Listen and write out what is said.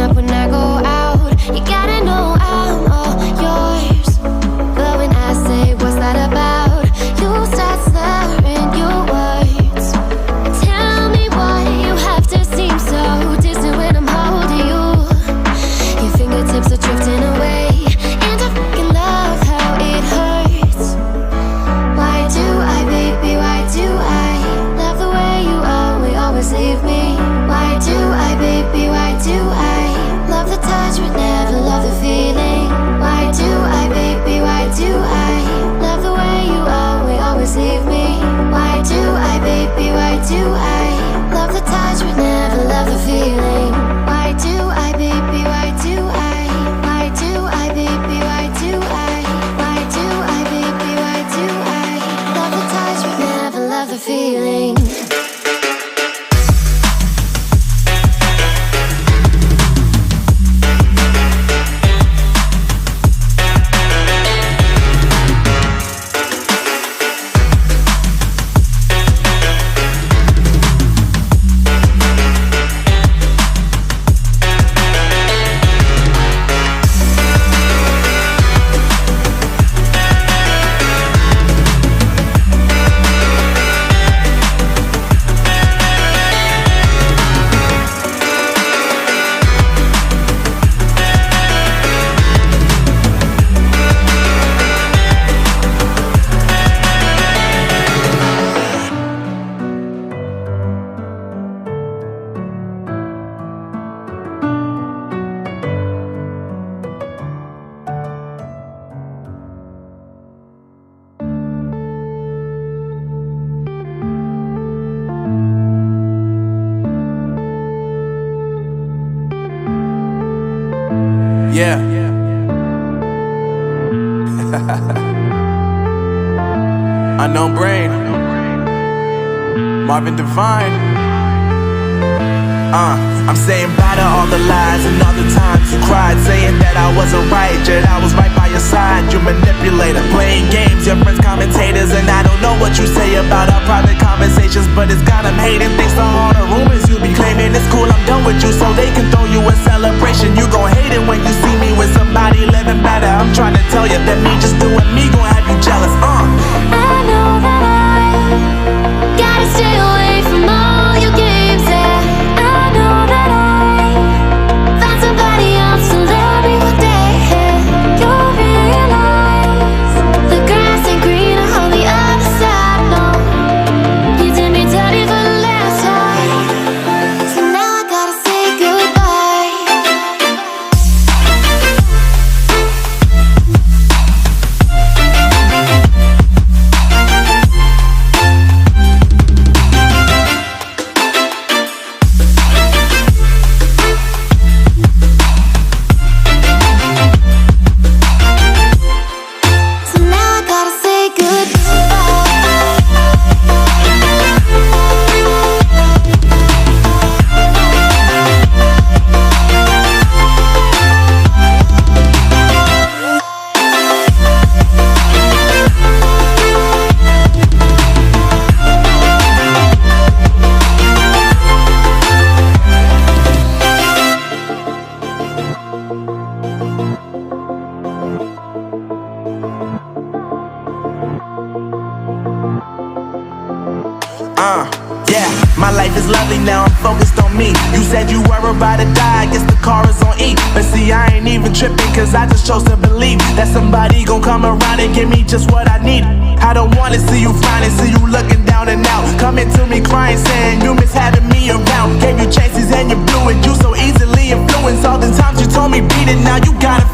up when I go out. You gotta know I'm all yours. But when I say what's that about, you start slurring your words. Tell me why you have to seem so distant when I'm holding you. Your fingertips are drifting away, and I fucking love how it hurts. Why do I, baby, why do I love the way you always leave me? Why do I, baby, why do I love the touch but never love the feeling? Why do I, baby, why do I love the way you always leave me? Why do I, baby, why do I love the touch but never love the feeling? Why do I, baby, why do I? Why do I, baby, why do I? Why do I, baby, why do I love the touch but never love the feeling? Yeah. Unknown Brain, Marvin Divine. I'm saying bye to all the lies and all the times you cried, saying that I wasn't right, yet I was right by your side. You manipulator, playing games, your friends commentators, and I don't know what you say about our private conversations, but it's got them hating. Thanks to all the rumors you be claiming, it's cool, I'm done with you, so they can throw you a celebration. You gon' hate it when you see me with somebody living better. I'm trying to tell you that me just doing me gon' have you jealous. I know that I gotta stay away from all your games, yeah. I know that I find somebody else to love me one day, yeah. You'll realize the grass ain't greener on the other side, no. You did me dirty for the last time, so now I gotta say goodbye. So now I gotta say Yeah, my life is lovely now, I'm focused on me. You said you were about to die, I guess the car is on E. But see, I ain't even tripping, cause I just chose to believe that somebody gon' come around and give me just what I need. I don't wanna see you finding, see you looking down and out, coming to me crying, saying you miss having me around. Gave you chances and you blew it, you so easily influenced. All the times you told me beat it, now you gotta